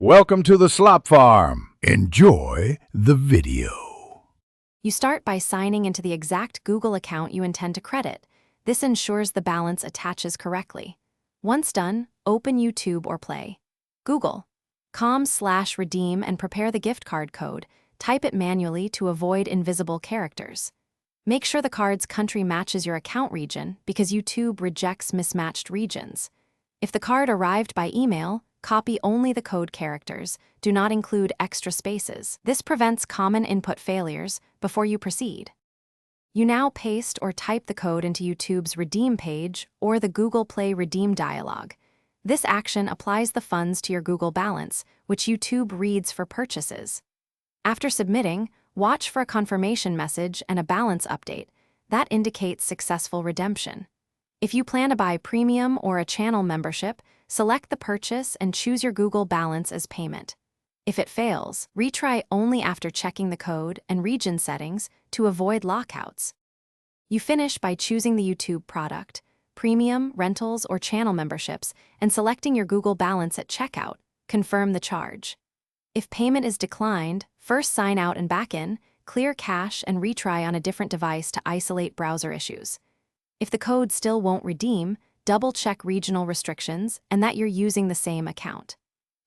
Welcome to the Slop Farm. Enjoy the video. You start by signing into the exact Google account you intend to credit. This ensures the balance attaches correctly. Once done, open YouTube or Play. Google. com/redeem and prepare the gift card code. Type it manually to avoid invisible characters. Make sure the card's country matches your account region because YouTube rejects mismatched regions. If the card arrived by email, copy only the code characters. Do not include extra spaces. This prevents common input failures before you proceed. You now paste or type the code into YouTube's Redeem page or the Google Play Redeem dialog. This action applies the funds to your Google balance, which YouTube reads for purchases. After submitting, watch for a confirmation message and a balance update. That indicates successful redemption. If you plan to buy premium or a channel membership, select the purchase and choose your Google balance as payment. If it fails, retry only after checking the code and region settings to avoid lockouts. You finish by choosing the YouTube product, premium, rentals, or channel memberships, and selecting your Google balance at checkout. Confirm the charge. If payment is declined, first sign out and back in, clear cache, and retry on a different device to isolate browser issues. If the code still won't redeem, double-check regional restrictions and that you're using the same account.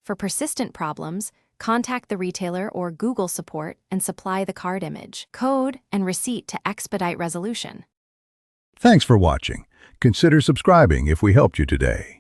For persistent problems, contact the retailer or Google support and supply the card image, code, and receipt to expedite resolution. Thanks for watching. Consider subscribing if we helped you today.